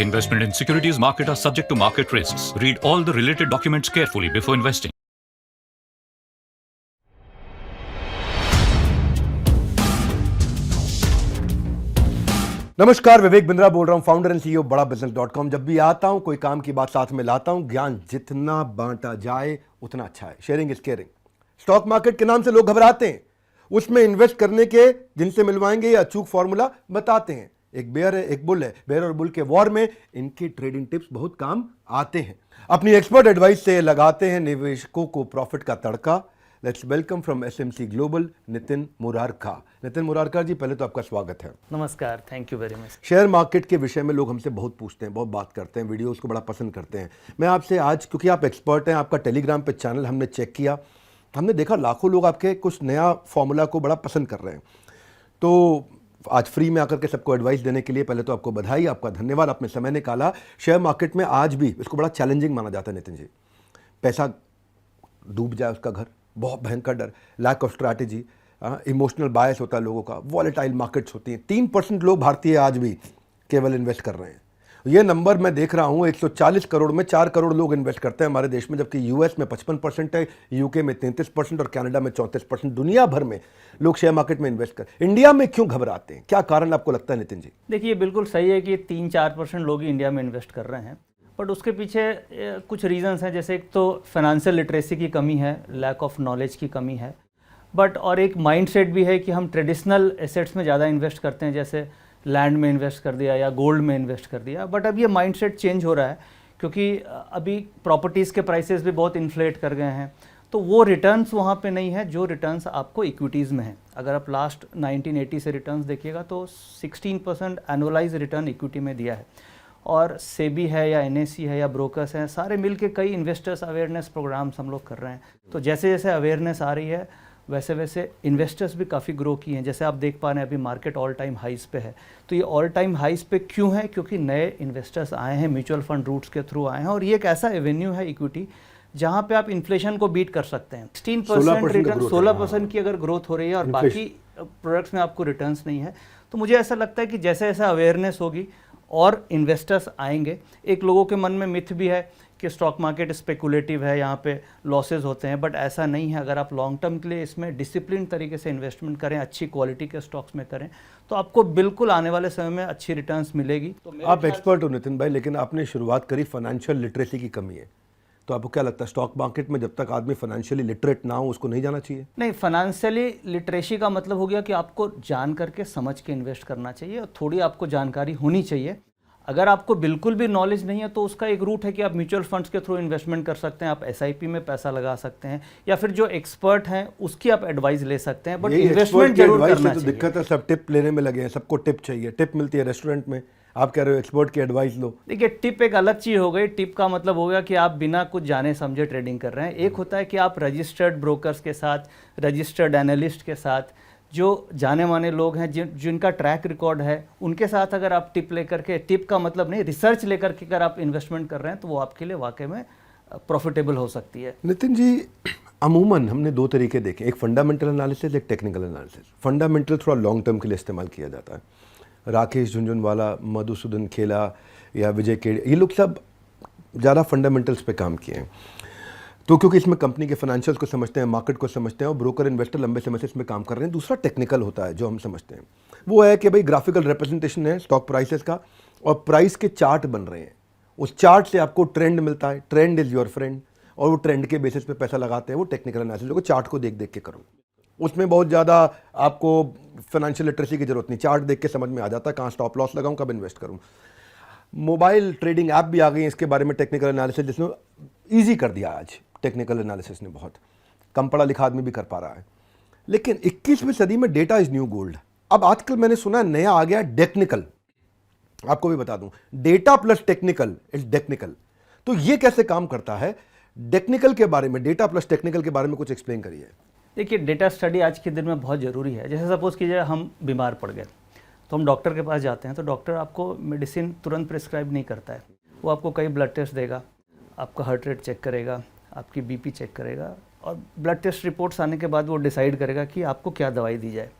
Investment in securities market are subject to market risks. Read all the related documents carefully before investing. नमस्कार, विवेक बिंद्रा बोल रहा हूं, founder and CEO बड़ा बिजनेस.com। जब भी आता हूं कोई काम की बात साथ में लाता हूं। ज्ञान जितना बांटा जाए उतना अच्छा है। Sharing is caring. Stock market के नाम से लोग घबराते हैं, उसमें इन्वेस्ट करने के जिनसे मिलवाएंगे ये अचूक फॉर्मूला बताते हैं। एक बेयर है, एक बुल है। बेयर और बुल के वॉर में इनके ट्रेडिंग टिप्स बहुत काम आते हैं। अपनी एक्सपर्ट एडवाइस से लगाते हैं निवेशकों को प्रॉफिट का तड़का। Let's welcome from SMC Global Nitin Murarka. Nitin Murarka ji, पहले तो आपका स्वागत है। नमस्कार, thank you very much. Share market के विषय में लोग हमसे बहुत पूछते हैं, बहुत बात करते हैं, वीडियोस को बड़ा पसंद करते हैं। मैं आपसे आज, क्योंकि आप एक्सपर्ट हैं, आपका टेलीग्राम पे चैनल हमने चेक किया, हमने देखा लाखों लोग आपके कुछ नया फॉर्मूला को बड़ा पसंद कर रहे हैं। तो आज फ्री में आकर के सबको एडवाइस देने के लिए पहले तो आपको बधाई, आपका धन्यवाद, आपने समय निकाला। शेयर मार्केट में आज भी इसको बड़ा चैलेंजिंग माना जाता है नितिन जी। पैसा डूब जाए उसका घर, बहुत भयंकर डर, लैक ऑफ स्ट्रैटेजी, इमोशनल बायस होता है लोगों का, वॉलेटाइल मार्केट्स होती हैं। 3% लोग भारतीय आज भी केवल इन्वेस्ट कर रहे हैं। ये नंबर मैं देख रहा हूँ, 140 करोड़ में 4 करोड़ लोग इन्वेस्ट करते हैं हमारे देश में, जबकि यूएस में 55% है, यूके में 33% और कनाडा में 34%। दुनिया भर में लोग शेयर मार्केट में इन्वेस्ट कर। इंडिया में क्यों घबराते हैं? क्या कारण आपको लगता है नितिन जी? देखिए, बिल्कुल सही है कि 3-4% लोग ही इंडिया में इन्वेस्ट कर रहे हैं, बट उसके पीछे कुछ रीजंस हैं। जैसे एक तो फाइनेंशियल लिटरेसी की कमी है, लैक ऑफ नॉलेज की कमी है, बट और एक माइंडसेट भी है कि हम ट्रेडिशनल एसेट्स में ज़्यादा इन्वेस्ट करते हैं, जैसे लैंड में इन्वेस्ट कर दिया या गोल्ड में इन्वेस्ट कर दिया। बट अब ये माइंडसेट चेंज हो रहा है, क्योंकि अभी प्रॉपर्टीज़ के प्राइसेस भी बहुत इन्फ्लेट कर गए हैं, तो वो रिटर्न्स वहाँ पे नहीं है जो रिटर्न्स आपको इक्विटीज़ में हैं। अगर आप लास्ट 1980 से रिटर्न्स देखिएगा तो 16% एनुअलाइज रिटर्न इक्विटी में दिया है। और सेबी है या एनएससी है या ब्रोकर्स हैं, सारे मिलके कई इन्वेस्टर्स अवेयरनेस प्रोग्राम्स हम लोग कर रहे हैं। तो जैसे जैसे अवेयरनेस आ रही है वैसे वैसे इन्वेस्टर्स भी काफ़ी ग्रो किए हैं। जैसे आप देख पा रहे हैं अभी मार्केट ऑल टाइम हाइस पे है। तो ये ऑल टाइम हाइस पे क्यों है? क्योंकि नए इन्वेस्टर्स आए हैं, म्यूचुअल फंड रूट्स के थ्रू आए हैं, और ये एक ऐसा एवेन्यू है इक्विटी जहाँ पे आप इन्फ्लेशन को बीट कर सकते हैं। 16% रिटर्न, 16% की अगर ग्रोथ हो रही है और बाकी प्रोडक्ट्स में आपको रिटर्न्स नहीं है, तो मुझे ऐसा लगता है कि जैसे जैसे अवेयरनेस होगी और इन्वेस्टर्स आएंगे। एक लोगों के मन में मिथ भी है कि स्टॉक मार्केट स्पेकुलेटिव है, यहाँ पे लॉसेज होते हैं, बट ऐसा नहीं है। अगर आप लॉन्ग टर्म के लिए इसमें डिसिप्लिन तरीके से इन्वेस्टमेंट करें, अच्छी क्वालिटी के स्टॉक्स में करें, तो आपको बिल्कुल आने वाले समय में अच्छी रिटर्न्स मिलेगी। तो आप एक्सपर्ट हो नितिन भाई, लेकिन आपने शुरुआत करी फाइनेंशियल लिटरेसी की कमी है, तो आपको क्या लगता है स्टॉक मार्केट में जब तक आदमी फाइनेंशियली लिटरेट ना हो उसको नहीं जाना चाहिए? नहीं, फाइनेंशियली लिटरेसी का मतलब हो गया कि आपको जान करके समझ के इन्वेस्ट करना चाहिए और थोड़ी आपको जानकारी होनी चाहिए। अगर आपको बिल्कुल भी नॉलेज नहीं है तो उसका एक रूट है कि आप म्यूचुअल फंड्स के थ्रू इन्वेस्टमेंट कर सकते हैं, आप एसआईपी में पैसा लगा सकते हैं, या फिर जो एक्सपर्ट हैं उसकी आप एडवाइस ले सकते हैं। बट इन्वेस्टमेंट जरूर करना चाहिए। तो दिक्कत है, सब टिप लेने में लगे हैं, सबको टिप चाहिए। टिप मिलती है रेस्टोरेंट में, आप कह रहे हो एक्सपर्ट की एडवाइस लो। देखिए, टिप एक अलग चीज़ हो गई। टिप का मतलब हो गया कि आप बिना कुछ जाने समझे ट्रेडिंग कर रहे हैं। एक होता है कि आप रजिस्टर्ड ब्रोकर्स के साथ, रजिस्टर्ड एनालिस्ट के साथ, जो जाने माने लोग हैं, जिनका ट्रैक रिकॉर्ड है, उनके साथ अगर आप टिप लेकर के, टिप का मतलब नहीं, रिसर्च लेकर के अगर आप इन्वेस्टमेंट कर रहे हैं तो वो आपके लिए वाकई में प्रॉफिटेबल हो सकती है। नितिन जी, अमूमन हमने दो तरीके देखे, एक फंडामेंटल एनालिसिस, एक टेक्निकल एनालिसिस। फंडामेंटल थोड़ा लॉन्ग टर्म के लिए इस्तेमाल किया जाता है। राकेश झुंझुनवाला, मधुसूदन खेला या विजय केड़ी, ये लोग सब ज़्यादा फंडामेंटल्स पे काम किए हैं। तो क्योंकि इसमें कंपनी के फाइनेंशियल्स को समझते हैं, मार्केट को समझते हैं, और ब्रोकर इन्वेस्टर लंबे समय से इसमें काम कर रहे हैं। दूसरा टेक्निकल होता है जो हम समझते हैं, वो है कि भाई ग्राफिकल रिप्रेजेंटेशन है स्टॉक प्राइसेस का, और प्राइस के चार्ट बन रहे हैं। उस चार्ट से आपको ट्रेंड मिलता है, ट्रेंड इज़ योर फ्रेंड, और वो ट्रेंड के बेसिस पे पैसा लगाते हैं। वो टेक्निकल एनालिसिस को चार्ट को देख देख के करो, उसमें बहुत ज़्यादा आपको फाइनेंशियल लिटरेसी की जरूरत नहीं। चार्ट देख के समझ में आ जाता है कहाँ स्टॉप लॉस लगाऊं, कब इन्वेस्ट करूं। मोबाइल ट्रेडिंग ऐप भी आ गई है इसके बारे में, टेक्निकल एनालिसिस, जिसने ईजी कर दिया आज टेक्निकल एनालिसिस ने। बहुत कम पढ़ा लिखा आदमी भी कर पा रहा है। लेकिन 21वीं सदी में डेटा इज न्यू गोल्ड। अब आजकल मैंने सुना नया आ गया टेक्निकल। आपको भी बता दूं, data plus technical is technical. तो ये कैसे काम करता है? टेक्निकल के बारे में, डेटा प्लस टेक्निकल के बारे में कुछ एक्सप्लेन करिए। देखिए, डेटा स्टडी आज के दिन में बहुत ज़रूरी है। जैसे सपोज कीजिए हम बीमार पड़ गए, तो हम डॉक्टर के पास जाते हैं, तो डॉक्टर आपको मेडिसिन तुरंत प्रिस्क्राइब नहीं करता है। वो आपको कई ब्लड टेस्ट देगा, आपका हार्ट रेट चेक करेगा, आपकी बीपी चेक करेगा, और ब्लड टेस्ट रिपोर्ट्स आने के बाद वो डिसाइड करेगा कि आपको क्या दवाई दी जाए।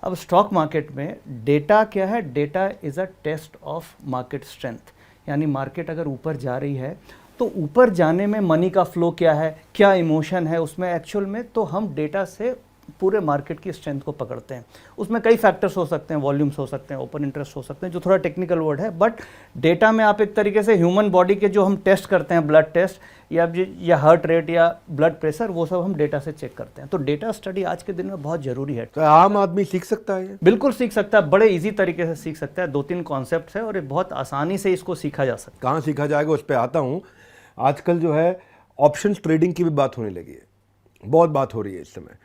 अब स्टॉक मार्केट में डेटा क्या है? Data is a test of market strength. यानी मार्केट अगर ऊपर जा रही है तो ऊपर जाने में मनी का फ्लो क्या है, क्या इमोशन है उसमें एक्चुअल में, तो हम डेटा से पूरे मार्केट की स्ट्रेंथ को पकड़ते हैं। उसमें कई फैक्टर्स हो सकते हैं, वॉल्यूम्स हो सकते हैं, ओपन इंटरेस्ट हो सकते हैं, जो थोड़ा टेक्निकल वर्ड है, बट डेटा में आप एक तरीके से ह्यूमन बॉडी के जो हम टेस्ट करते हैं, ब्लड टेस्ट या हार्ट रेट या ब्लड प्रेशर, वो सब हम डेटा से चेक करते हैं। तो डेटा स्टडी आज के दिन में बहुत ज़रूरी है। तो आम आदमी सीख सकता है ये? बिल्कुल सीख सकता है, बड़े इजी तरीके से सीख सकता है। 2-3 कॉन्सेप्ट है और ये बहुत आसानी से इसको सीखा जा सकता है। कहाँ सीखा जाएगा उस पर आता हूँ। आजकल जो है ऑप्शंस ट्रेडिंग की भी बात होने लगी है, बहुत बात हो रही है इस समय।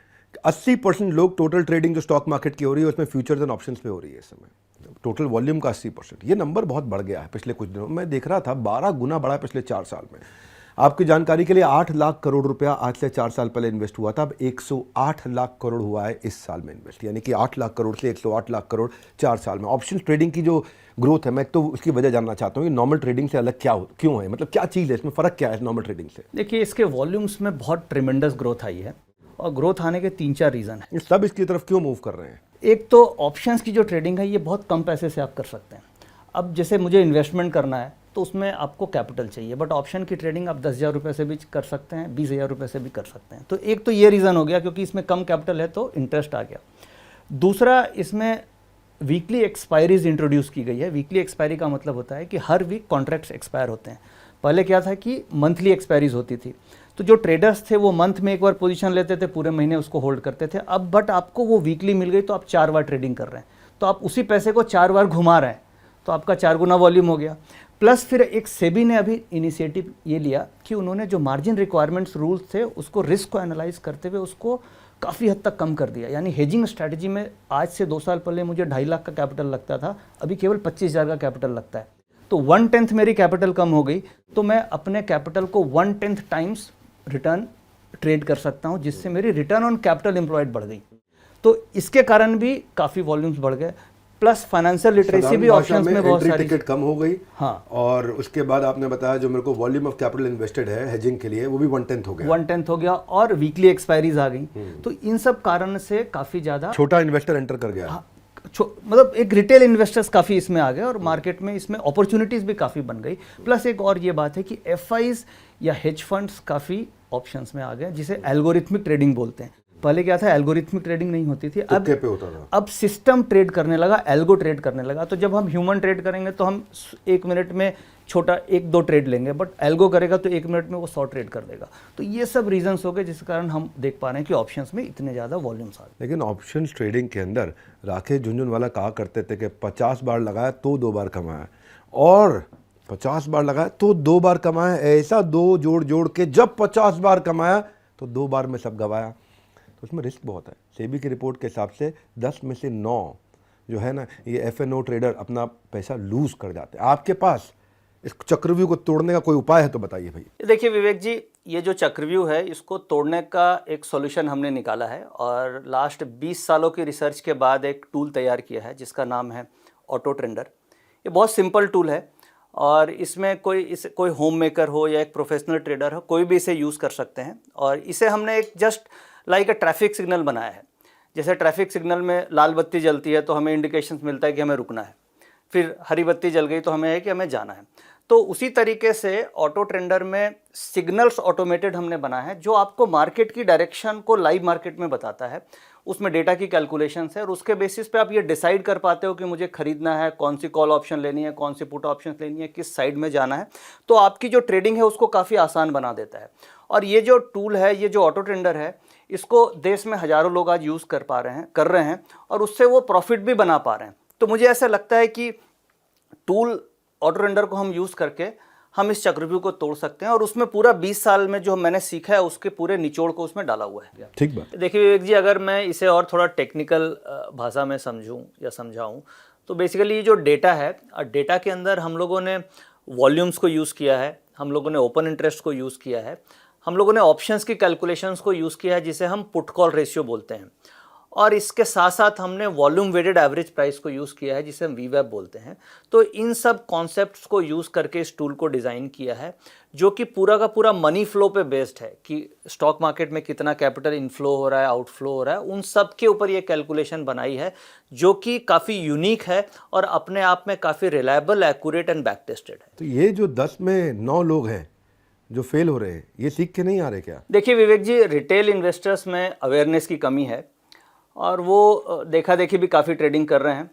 80% लोग टोटल ट्रेडिंग जो स्टॉक मार्केट की हो रही है उसमें फ्यूचर्स एंड ऑप्शंस पे हो रही है इस समय। टोटल वॉल्यूम का 80%। ये नंबर बहुत बढ़ गया है पिछले कुछ दिनों में, देख रहा था 12 गुना बढ़ा है पिछले 4 साल में। आपकी जानकारी के लिए 8 लाख करोड़ रुपया आज से 4 साल पहले इन्वेस्ट हुआ था, अब 108 लाख करोड़ हुआ है इस साल में इन्वेस्ट, यानी कि 8 लाख करोड़ से 108 लाख करोड़ 4 साल में। ऑप्शन ट्रेडिंग की जो ग्रोथ है, मैं तो उसकी वजह जानना चाहता हूँ कि नॉर्मल ट्रेडिंग से अलग क्यों है, मतलब क्या चीज़ है इसमें, फ़र्क क्या है नॉर्मल ट्रेडिंग से? देखिए, इसके वॉल्यूम्स में बहुत ट्रिमेंडस ग्रोथ आई है और ग्रोथ आने के 3-4 रीज़न है। सब इसकी तरफ क्यों मूव कर रहे हैं? एक तो ऑप्शंस की जो ट्रेडिंग है ये बहुत कम पैसे से आप कर सकते हैं। अब जैसे मुझे इन्वेस्टमेंट करना है तो उसमें आपको कैपिटल चाहिए, बट ऑप्शन की ट्रेडिंग आप 10,000 रुपये से भी कर सकते हैं, 20,000 रुपये से भी कर सकते हैं। तो एक तो ये रीज़न हो गया क्योंकि इसमें कम कैपिटल है तो इंटरेस्ट आ गया। दूसरा, इसमें वीकली एक्सपायरीज इंट्रोड्यूस की गई है। वीकली एक्सपायरी का मतलब होता है कि हर वीक कॉन्ट्रैक्ट्स एक्सपायर होते हैं। पहले क्या था कि मंथली एक्सपायरीज होती थी, तो जो ट्रेडर्स थे वो मंथ में एक बार पोजीशन लेते थे, पूरे महीने उसको होल्ड करते थे। अब बट आपको वो वीकली मिल गई तो आप 4 बार ट्रेडिंग कर रहे हैं, तो आप उसी पैसे को 4 बार घुमा रहे हैं, तो आपका 4 गुना वॉल्यूम हो गया। प्लस फिर एक सेबी ने अभी इनिशिएटिव ये लिया कि उन्होंने जो मार्जिन रिक्वायरमेंट्स रूल्स थे उसको, रिस्क को एनालाइज करते हुए उसको काफ़ी हद तक कम कर दिया। यानी हेजिंग स्ट्रैटेजी में आज से 2 साल पहले मुझे 2.5 लाख का कैपिटल लगता था, अभी केवल 25,000 का कैपिटल लगता है। तो 1/10 मेरी कैपिटल कम हो गई, तो मैं अपने कैपिटल को 1/10 टाइम्स रिटर्न ट्रेड कर सकता हूँ, जिससे मेरी रिटर्न ऑन कैपिटल एम्प्लॉयड बढ़ गई। तो इसके कारण भी काफ़ी वॉल्यूम्स बढ़ गए। प्लस फाइनेंशियल लिटरेसी भी ऑप्शंस में बहुत सारी, टिकट कम हो गई। हाँ, और उसके बाद आपने बताया जो मेरे को वॉल्यूम ऑफ कैपिटल इन्वेस्टेड है हेजिंग के लिए, वो भी 1/10 हो गया। 1/10 हो गया और वीकली एक्सपायरीज आ गई। तो इन सब कारण से काफ़ी ज़्यादा छोटा इन्वेस्टर एंटर कर गया। हाँ, मतलब एक रिटेल इन्वेस्टर्स काफ़ी इसमें आ गए और मार्केट में इसमें अपॉर्चुनिटीज़ भी काफ़ी बन गई। प्लस एक और ये बात है कि एफआईज या हेज फंड्स काफ़ी ऑप्शंस में आ गए, जिसे एल्गोरिथमिक ट्रेडिंग बोलते हैं। पहले क्या था, एल्गोरिथमिक ट्रेडिंग नहीं होती थी, अब पे होता था। अब सिस्टम ट्रेड करने लगा, एल्गो ट्रेड करने लगा। तो जब हम ह्यूमन ट्रेड करेंगे तो हम 1 मिनट में छोटा 1-2 ट्रेड लेंगे, बट एल्गो करेगा तो 1 मिनट में वो 100 ट्रेड कर देगा। तो ये सब रीजंस हो गए जिस कारण हम देख पा रहे हैं कि ऑप्शंस में इतने ज़्यादा वॉल्यूम्स आ गए। लेकिन ऑप्शंस ट्रेडिंग के अंदर राकेश झुनझुनवाला कहा करते थे कि 50 बार लगाया तो 2 बार कमाया, और 50 बार लगाया तो 2 बार कमाया, ऐसा 2 जोड़ के जब 50 बार कमाया तो 2 बार में सब गवाया। तो उसमें रिस्क बहुत है। सेबी की रिपोर्ट के हिसाब से 10 में से 9 जो है ना, ये FNO ट्रेडर अपना पैसा लूज कर जाते हैं। आपके पास इस चक्रव्यूह को तोड़ने का कोई उपाय है तो बताइए भाई। देखिए विवेक जी, ये जो चक्रव्यूह है इसको तोड़ने का एक सॉल्यूशन हमने निकाला है और लास्ट 20 सालों की रिसर्च के बाद एक टूल तैयार किया है जिसका नाम है ऑटो ट्रेंडर। ये बहुत सिंपल टूल है और इसमें कोई होम मेकर हो या एक प्रोफेशनल ट्रेडर हो, कोई भी इसे यूज़ कर सकते हैं। और इसे हमने एक जस्ट लाइक ट्रैफिक सिग्नल बनाया है। जैसे ट्रैफिक सिग्नल में लाल बत्ती जलती है तो हमें इंडिकेशंस मिलता है कि हमें रुकना है, फिर हरी बत्ती जल गई तो हमें है कि हमें जाना है। तो उसी तरीके से ऑटो ट्रेंडर में सिग्नल्स ऑटोमेटेड हमने बनाया है जो आपको मार्केट की डायरेक्शन को लाइव मार्केट में बताता है। उसमें डेटा की कैलकुलेशंस है और उसके बेसिस पे आप ये डिसाइड कर पाते हो कि मुझे खरीदना है, कौन सी कॉल ऑप्शन लेनी है, कौन सी पुट ऑप्शन लेनी है, किस साइड में जाना है। तो आपकी जो ट्रेडिंग है उसको काफ़ी आसान बना देता है। और ये जो टूल है, ये जो ऑटो ट्रेंडर है, इसको देश में हज़ारों लोग आज यूज़ कर रहे हैं और उससे वो प्रॉफिट भी बना पा रहे हैं। तो मुझे ऐसा लगता है कि टूल ऑटो ट्रेंडर को हम यूज़ करके हम इस चक्रव्यूह को तोड़ सकते हैं और उसमें पूरा 20 साल में जो मैंने सीखा है उसके पूरे निचोड़ को उसमें डाला हुआ है। ठीक बात। देखिए विवेक जी, अगर मैं इसे और थोड़ा टेक्निकल भाषा में समझूं या समझाऊं तो बेसिकली ये जो डेटा है, डेटा के अंदर हम लोगों ने वॉल्यूम्स को यूज़ किया है, हम लोगों ने ओपन इंटरेस्ट को यूज़ किया है, हम लोगों ने ऑप्शंस की कैलकुलेशंस को यूज़ किया है जिसे हम पुट कॉल रेशियो बोलते हैं, और इसके साथ साथ हमने वॉल्यूम वेटेड एवरेज प्राइस को यूज़ किया है, जिसे हम वीवैप बोलते हैं। तो इन सब कॉन्सेप्ट्स को यूज़ करके इस टूल को डिज़ाइन किया है, जो कि पूरा का पूरा मनी फ्लो पे बेस्ड है कि स्टॉक मार्केट में कितना कैपिटल इनफ्लो हो रहा है, आउटफ्लो हो रहा है, उन सब के ऊपर ये कैलकुलेशन बनाई है, जो कि काफ़ी यूनिक है और अपने आप में काफ़ी reliable, accurate and back tested है। तो ये जो 10 में 9 लोग हैं जो फेल हो रहे हैं, ये सीख के नहीं आ रहे क्या? देखिए विवेक जी, रिटेल इन्वेस्टर्स में अवेयरनेस की कमी है और वो देखा देखी भी काफ़ी ट्रेडिंग कर रहे हैं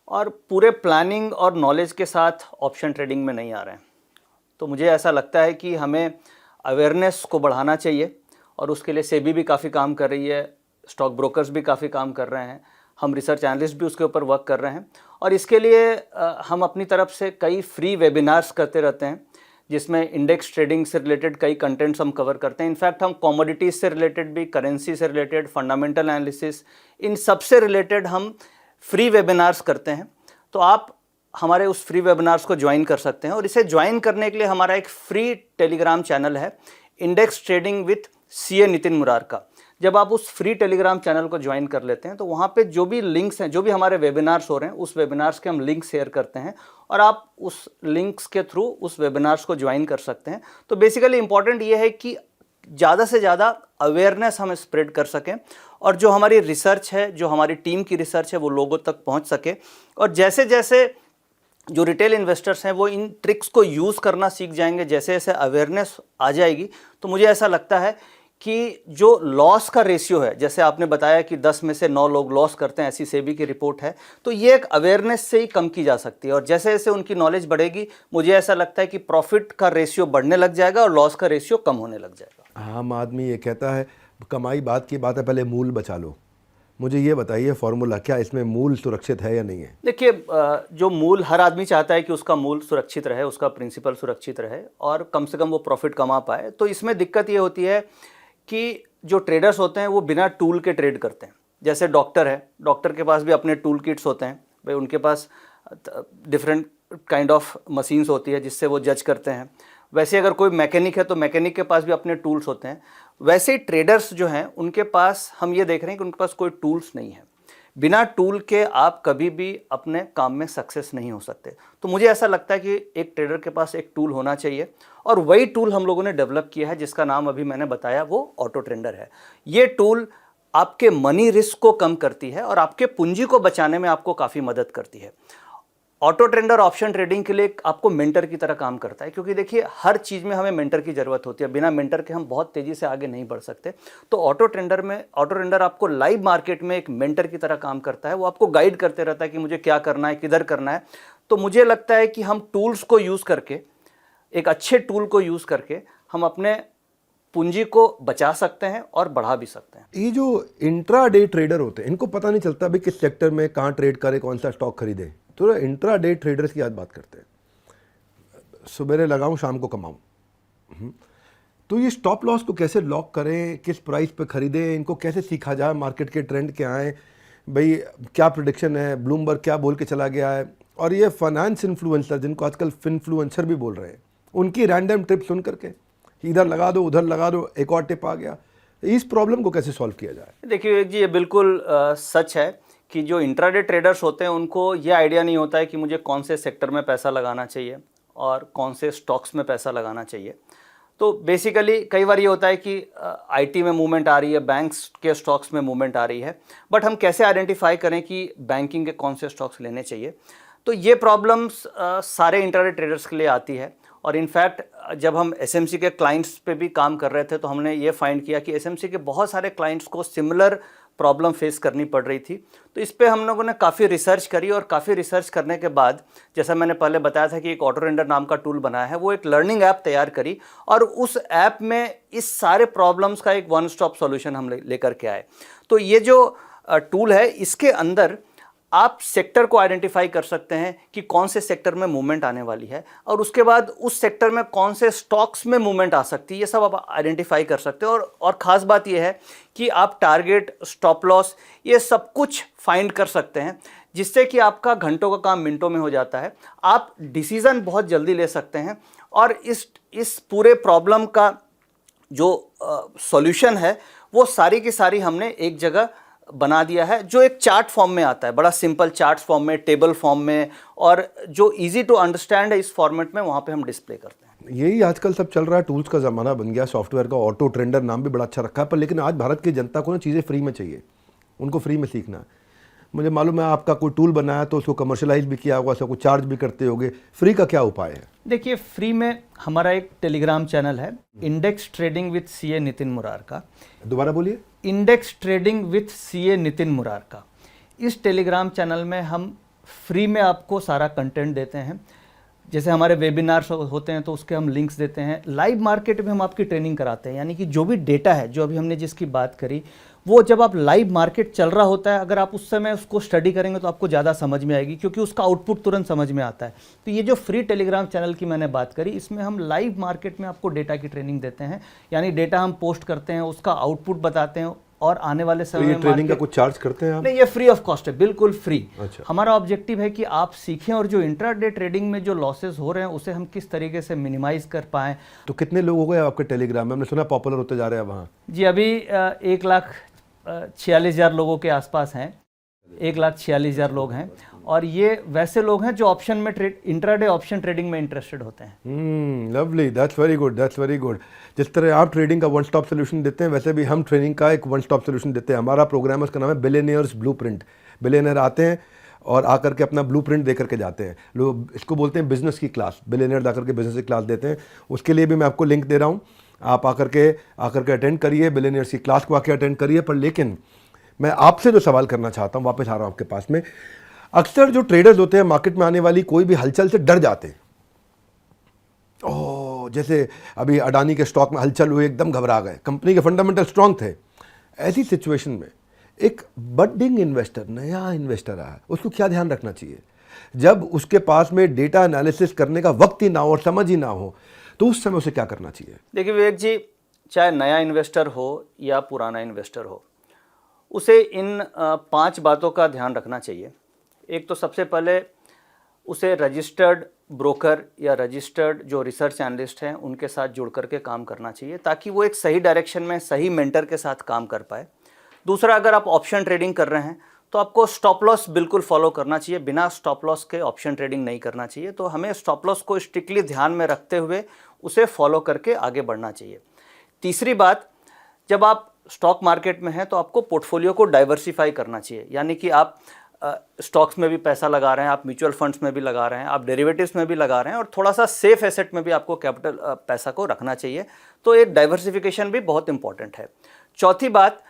और पूरे प्लानिंग और नॉलेज के साथ ऑप्शन ट्रेडिंग में नहीं आ रहे हैं। तो मुझे ऐसा लगता है कि हमें अवेयरनेस को बढ़ाना चाहिए और उसके लिए सेबी भी काफ़ी काम कर रही है, स्टॉक ब्रोकर्स भी काफ़ी काम कर रहे हैं, हम रिसर्च एनालिस्ट भी उसके ऊपर वर्क कर रहे हैं और इसके लिए हम अपनी तरफ से कई फ्री वेबिनार्स करते रहते हैं, जिसमें इंडेक्स ट्रेडिंग से रिलेटेड कई कंटेंट्स हम कवर करते हैं। इनफैक्ट हम कमोडिटीज़ से रिलेटेड भी, करेंसी से रिलेटेड, फंडामेंटल एनालिसिस, इन सब से रिलेटेड हम फ्री वेबिनार्स करते हैं। तो आप हमारे उस फ्री वेबिनार्स को ज्वाइन कर सकते हैं और इसे ज्वाइन करने के लिए हमारा एक फ्री टेलीग्राम चैनल है, index trading with CA Nitin Murar का। जब आप उस फ्री टेलीग्राम चैनल को ज्वाइन कर लेते हैं तो वहाँ पे जो भी लिंक्स हैं, जो भी हमारे वेबिनार्स हो रहे हैं, उस वेबिनार्स के हम लिंक शेयर करते हैं और आप उस लिंक्स के थ्रू उस वेबिनार्स को ज्वाइन कर सकते हैं। तो बेसिकली इंपॉर्टेंट ये है कि ज़्यादा से ज़्यादा अवेयरनेस हम स्प्रेड कर सकें और जो हमारी रिसर्च है, जो हमारी टीम की रिसर्च है, वो लोगों तक पहुँच सके। और जैसे जैसे जो रिटेल इन्वेस्टर्स हैं वो इन ट्रिक्स को यूज़ करना सीख जाएंगे, जैसे जैसे अवेयरनेस आ जाएगी, तो मुझे ऐसा लगता है कि जो लॉस का रेशियो है, जैसे आपने बताया कि 10 में से 9 लोग लॉस करते हैं, ऐसी सेबी की रिपोर्ट है, तो ये एक अवेयरनेस से ही कम की जा सकती है। और जैसे जैसे उनकी नॉलेज बढ़ेगी, मुझे ऐसा लगता है कि प्रॉफिट का रेशियो बढ़ने लग जाएगा और लॉस का रेशियो कम होने लग जाएगा। आम आदमी ये कहता है कमाई बात की बात है, पहले मूल बचा लो। मुझे ये बताइए फॉर्मूला क्या इसमें मूल सुरक्षित है या नहीं है? देखिए, जो मूल, हर आदमी चाहता है कि उसका मूल सुरक्षित रहे, उसका प्रिंसिपल सुरक्षित रहे और कम से कम वो प्रॉफिट कमा पाए। तो इसमें दिक्कत ये होती है कि जो ट्रेडर्स होते हैं वो बिना टूल के ट्रेड करते हैं। जैसे डॉक्टर है, डॉक्टर के पास भी अपने टूल किट्स होते हैं, भाई उनके पास डिफरेंट काइंड ऑफ मशीन्स होती है जिससे वो जज करते हैं। वैसे अगर कोई मैकेनिक है तो मैकेनिक के पास भी अपने टूल्स होते हैं। वैसे ही ट्रेडर्स जो हैं उनके पास, हम ये देख रहे हैं कि उनके पास कोई टूल्स नहीं है। बिना टूल के आप कभी भी अपने काम में सक्सेस नहीं हो सकते। तो मुझे ऐसा लगता है कि एक ट्रेडर के पास एक टूल होना चाहिए और वही टूल हम लोगों ने डेवलप किया है, जिसका नाम अभी मैंने बताया, वो ऑटो ट्रेंडर है। ये टूल आपके मनी रिस्क को कम करती है और आपके पूंजी को बचाने में आपको काफ़ी मदद करती है। ऑटो ट्रेंडर ऑप्शन ट्रेडिंग के लिए आपको मेंटर की तरह काम करता है, क्योंकि देखिए हर चीज़ में हमें मेंटर की ज़रूरत होती है, बिना मेंटर के हम बहुत तेज़ी से आगे नहीं बढ़ सकते। तो ऑटो ट्रेंडर आपको लाइव मार्केट में एक मेंटर की तरह काम करता है। वो आपको गाइड करते रहता है कि मुझे क्या करना है, किधर करना है। तो मुझे लगता है कि हम टूल्स को यूज़ करके, एक अच्छे टूल को यूज़ करके हम अपने पूंजी को बचा सकते हैं और बढ़ा भी सकते हैं। ये जो इंट्रा डे ट्रेडर होते हैं, इनको पता नहीं चलता भाई किस सेक्टर में कहाँ ट्रेड करे, कौन सा स्टॉक खरीदे। तो इंट्रा डे ट्रेडर्स की आज बात करते हैं, सुबह लगाऊं शाम को कमाऊं। तो ये स्टॉप लॉस को कैसे लॉक करें, किस प्राइस पे खरीदें, इनको कैसे सीखा जाए, मार्केट के ट्रेंड क्या हैं, भाई क्या प्रेडिक्शन है, ब्लूमबर्ग क्या बोल के चला गया है। और ये फाइनेंस इन्फ्लुएंसर, जिनको आजकल फिनफ्लुएंसर भी बोल रहे हैं, उनकी रैंडम टिप सुन करके इधर लगा दो, उधर लगा दो, एक और टिप आ गया। इस प्रॉब्लम को कैसे सॉल्व किया जाए? देखिए जी, ये बिल्कुल सच है कि जो इंट्राडे ट्रेडर्स होते हैं उनको ये आइडिया नहीं होता है कि मुझे कौन से सेक्टर में पैसा लगाना चाहिए और कौन से स्टॉक्स में पैसा लगाना चाहिए। तो बेसिकली कई बार ये होता है कि आईटी में मूवमेंट आ रही है, बैंक्स के स्टॉक्स में मूवमेंट आ रही है, बट हम कैसे आइडेंटिफाई करें कि बैंकिंग के कौन से स्टॉक्स लेने चाहिए। तो ये प्रॉब्लम्स सारे इंट्राडे ट्रेडर्स के लिए आती है। और इनफैक्ट जब हम एसएमसी के क्लाइंट्स पे भी काम कर रहे थे तो हमने ये फाइंड किया कि एसएमसी के बहुत सारे क्लाइंट्स को सिमिलर प्रॉब्लम फेस करनी पड़ रही थी। तो इस पे हम लोगों ने काफ़ी रिसर्च करी और काफ़ी रिसर्च करने के बाद, जैसा मैंने पहले बताया था कि एक ऑटो ट्रेंडर नाम का टूल बनाया है, वो एक लर्निंग ऐप तैयार करी और उस ऐप में इस सारे प्रॉब्लम्स का एक वन स्टॉप सॉल्यूशन हम लेकर के आए। तो ये जो टूल है, इसके अंदर आप सेक्टर को आइडेंटिफाई कर सकते हैं कि कौन से सेक्टर में मूवमेंट आने वाली है और उसके बाद उस सेक्टर में कौन से स्टॉक्स में मूवमेंट आ सकती है, ये सब आप आइडेंटिफाई कर सकते हैं। और ख़ास बात ये है कि आप टारगेट, स्टॉप लॉस, ये सब कुछ फाइंड कर सकते हैं, जिससे कि आपका घंटों का काम मिनटों में हो जाता है। आप डिसीज़न बहुत जल्दी ले सकते हैं और इस पूरे प्रॉब्लम का जो सॉल्यूशन है वो सारी की सारी हमने एक जगह बना दिया है जो एक चार्ट फॉर्म में आता है, बड़ा सिंपल चार्ट फॉर्म में, टेबल फॉर्म में, और जो इजी टू अंडरस्टैंड है इस फॉर्मेट में, वहाँ पे हम डिस्प्ले करते हैं। यही आजकल सब चल रहा है, टूल्स का ज़माना बन गया, सॉफ्टवेयर का। ऑटो ट्रेंडर नाम भी बड़ा अच्छा रखा है, पर लेकिन आज भारत की जनता को ना चीज़ें फ्री में चाहिए, उनको फ्री में सीखना है। मुझे मालूम है आपका कोई टूल बनाया तो उसको कमर्शलाइज भी किया होगा, उसको चार्ज भी करते होगे। फ्री का क्या उपाय है? देखिए, फ्री में हमारा एक टेलीग्राम चैनल है, index trading with CA Nitin Murar का। दोबारा बोलिए। Index trading with CA Nitin Murar का। इस टेलीग्राम चैनल में हम फ्री में आपको सारा कंटेंट देते हैं। जैसे हमारे वेबिनार्स होते हैं तो उसके हम लिंक्स देते हैं। लाइव मार्केट में हम आपकी ट्रेनिंग कराते हैं, यानी कि जो भी डेटा है, जो अभी हमने जिसकी बात करी, वो जब आप लाइव मार्केट चल रहा होता है, अगर आप उस समय उसको स्टडी करेंगे तो आपको ज़्यादा समझ में आएगी, क्योंकि उसका आउटपुट तुरंत समझ में आता है। तो ये जो फ्री टेलीग्राम चैनल की मैंने बात करी, इसमें हम लाइव मार्केट में आपको डेटा की ट्रेनिंग देते हैं, यानी डेटा हम पोस्ट करते हैं, उसका आउटपुट बताते हैं, और आने वाले समय तो ये में ट्रेनिंग का कुछ चार्ज करते हैं आप? नहीं, ये फ्री ऑफ कॉस्ट है, बिल्कुल फ्री। अच्छा। हमारा ऑब्जेक्टिव है कि आप सीखें और जो इंट्राडे ट्रेडिंग में जो लॉसेस हो रहे हैं उसे हम किस तरीके से मिनिमाइज कर पाएं। तो कितने लोग हो गए आपके टेलीग्राम में? हमने सुना पॉपुलर होते जा रहे हैं वहाँ। जी, अभी 1,46,000 लोगों के आसपास हैं, 1,46,000 लोग हैं, और ये वैसे लोग हैं जो ऑप्शन में इंट्राडे ऑप्शन ट्रेडिंग में इंटरेस्टेड होते हैं। Lovely, that's very good, that's very good. जिस तरह आप ट्रेडिंग का वन स्टॉप सोल्यूशन देते हैं, वैसे भी हम ट्रेनिंग का एक वन स्टॉप सोल्यूशन देते हैं। हमारा प्रोग्राम है, उसका नाम है बिलियनियर्स ब्लूप्रिंट। बिलियनियर आते हैं और आकर के अपना ब्लूप्रिंट दे करके जाते हैं। लोग इसको बोलते हैं बिजनेस की क्लास। बिलियनियर आकर के बिजनेस की क्लास देते हैं। उसके लिए भी मैं आपको लिंक दे रहा हूँ, आप आकर के अटेंड करिए, बिलियनियर्स की क्लास को आके अटेंड करिए। पर लेकिन मैं आपसे जो सवाल करना चाहता हूँ, वापस आ रहा हूँ आपके पास में। अक्सर जो ट्रेडर्स होते हैं, मार्केट में आने वाली कोई भी हलचल से डर जाते हैं। ओह, जैसे अभी अडानी के स्टॉक में हलचल हुई, एकदम घबरा गए, कंपनी के फंडामेंटल स्ट्रांग थे। ऐसी सिचुएशन में एक बडिंग इन्वेस्टर, नया इन्वेस्टर आया, उसको क्या ध्यान रखना चाहिए? जब उसके पास में डेटा एनालिसिस करने का वक्त ही ना हो और समझ ही ना हो, तो उस समय उसे क्या करना चाहिए? देखिए विवेक जी, चाहे नया इन्वेस्टर हो या पुराना इन्वेस्टर हो, उसे इन 5 बातों का ध्यान रखना चाहिए। एक तो सबसे पहले उसे रजिस्टर्ड ब्रोकर या रजिस्टर्ड जो रिसर्च एनालिस्ट हैं उनके साथ जुड़ करके काम करना चाहिए, ताकि वो एक सही डायरेक्शन में सही मेंटर के साथ काम कर पाए। दूसरा, अगर आप ऑप्शन ट्रेडिंग कर रहे हैं तो आपको स्टॉप लॉस बिल्कुल फॉलो करना चाहिए। बिना स्टॉप लॉस के ऑप्शन ट्रेडिंग नहीं करना चाहिए। तो हमें स्टॉप लॉस को स्ट्रिक्टली ध्यान में रखते हुए उसे फॉलो करके आगे बढ़ना चाहिए। तीसरी बात, जब आप स्टॉक मार्केट में हैं तो आपको पोर्टफोलियो को डाइवर्सिफाई करना चाहिए, यानी कि आप स्टॉक्स में भी पैसा लगा रहे हैं, आप म्यूचुअल फंड्स में भी लगा रहे हैं, आप डेरिवेटिव्स में भी लगा रहे हैं, और थोड़ा सा सेफ एसेट में भी आपको कैपिटल पैसा को रखना चाहिए। तो एक डाइवर्सिफिकेशन भी बहुत इंपॉर्टेंट है। चौथी बात,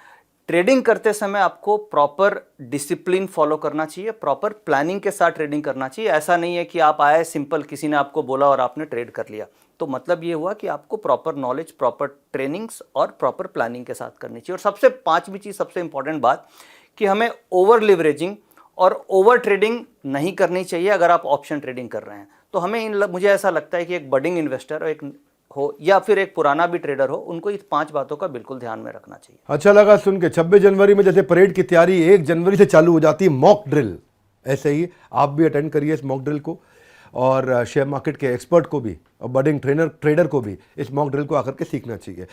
ट्रेडिंग करते समय आपको प्रॉपर डिसिप्लिन फॉलो करना चाहिए, प्रॉपर प्लानिंग के साथ ट्रेडिंग करना चाहिए। ऐसा नहीं है कि आप आए, सिंपल किसी ने आपको बोला और आपने ट्रेड कर लिया। तो मतलब ये हुआ कि आपको प्रॉपर नॉलेज, प्रॉपर ट्रेनिंग्स और प्रॉपर प्लानिंग के साथ करनी चाहिए। और सबसे 5वीं चीज़, सबसे इंपॉर्टेंट बात, कि हमें ओवर लिवरेजिंग और ओवर ट्रेडिंग नहीं करनी चाहिए। अगर आप ऑप्शन ट्रेडिंग कर रहे हैं तो हमें मुझे ऐसा लगता है कि एक बडिंग इन्वेस्टर एक हो या फिर एक पुराना भी ट्रेडर हो, उनको इस 5 बातों का बिल्कुल ध्यान में रखना चाहिए। अच्छा लगा सुन के। 26 जनवरी में जैसे परेड की तैयारी 1 जनवरी से चालू हो जाती है, मॉक ड्रिल, ऐसे ही आप भी अटेंड करिए इस मॉक ड्रिल को, और शेयर मार्केट के एक्सपर्ट को भी और बडिंग ट्रेडर को भी इस मॉक ड्रिल को आकर के सीखना चाहिए।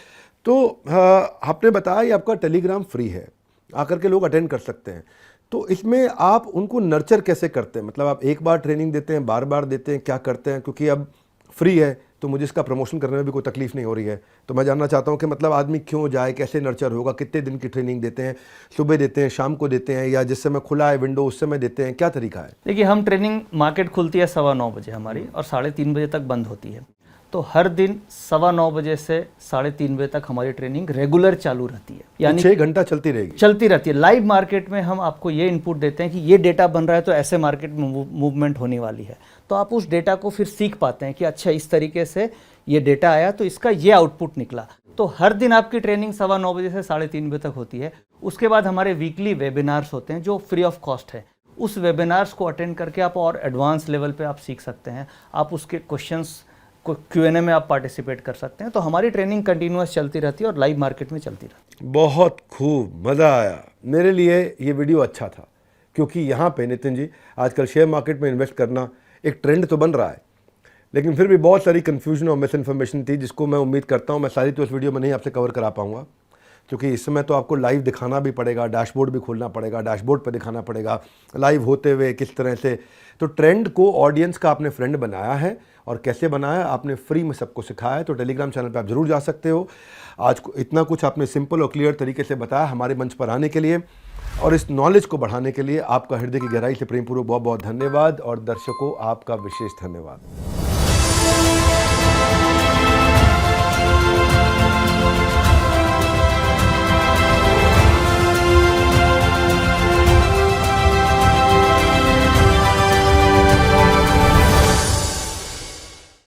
तो आपने बताया ये आपका टेलीग्राम फ्री है, आकर के लोग अटेंड कर सकते हैं। तो इसमें आप उनको नर्चर कैसे करते हैं? मतलब आप एक बार ट्रेनिंग देते हैं, बार बार देते हैं, क्या करते हैं? क्योंकि अब फ्री है तो मुझे इसका प्रमोशन करने में भी कोई तकलीफ नहीं हो रही है। तो मैं जानना चाहता हूं कि मतलब आदमी क्यों जाए, कैसे नर्चर होगा, कितने दिन की ट्रेनिंग देते हैं? सुबह देते हैं, शाम को देते हैं, या जिस समय खुला है विंडो उस समय देते हैं? क्या तरीका है? देखिए, हम ट्रेनिंग, मार्केट खुलती है 9:15 बजे हमारी और 3:30 बजे तक बंद होती है। तो हर दिन 9:15 बजे से 3:30 बजे तक हमारी ट्रेनिंग रेगुलर चालू रहती है, यानी 6 घंटा चलती रहेगी? चलती रहती है। लाइव मार्केट में हम आपको ये इनपुट देते हैं कि ये डेटा बन रहा है तो ऐसे मार्केट में मूवमेंट होने वाली है। तो आप उस डेटा को फिर सीख पाते हैं कि अच्छा, इस तरीके से ये डेटा आया तो इसका ये आउटपुट निकला। तो हर दिन आपकी ट्रेनिंग 9:15 बजे से 3:30 बजे तक होती है। उसके बाद हमारे वीकली वेबिनार्स होते हैं जो फ्री ऑफ कॉस्ट है। उस वेबिनार्स को अटेंड करके आप और एडवांस लेवल पे आप सीख सकते हैं। आप उसके क्वेश्चंस को Q&A में आप पार्टिसिपेट कर सकते हैं। तो हमारी ट्रेनिंग कंटिन्यूअस चलती रहती है और लाइव मार्केट में चलती रहती है। बहुत खूब, मज़ा आया। मेरे लिए ये वीडियो अच्छा था, क्योंकि यहाँ पे नितिन जी, आजकल शेयर मार्केट में इन्वेस्ट करना एक ट्रेंड तो बन रहा है, लेकिन फिर भी बहुत सारी कन्फ्यूजन और मिस इन्फॉर्मेशन थी, जिसको मैं उम्मीद करता हूँ मैं सारी तो इस वीडियो में नहीं आपसे कवर करा पाऊँगा। क्योंकि इस समय तो आपको लाइव दिखाना भी पड़ेगा, डैशबोर्ड भी खोलना पड़ेगा, डैशबोर्ड पर दिखाना पड़ेगा लाइव होते हुए किस तरह से। तो ट्रेंड को ऑडियंस का आपने फ्रेंड बनाया है, और कैसे बनाया आपने फ्री में सबको सिखाया है। तो टेलीग्राम चैनल पे आप जरूर जा सकते हो। आज इतना कुछ आपने सिंपल और क्लियर तरीके से बताया हमारे मंच पर आने के लिए, और इस नॉलेज को बढ़ाने के लिए आपका हृदय की गहराई से प्रेमपूर्वक बहुत बहुत धन्यवाद, और दर्शकों आपका विशेष धन्यवाद।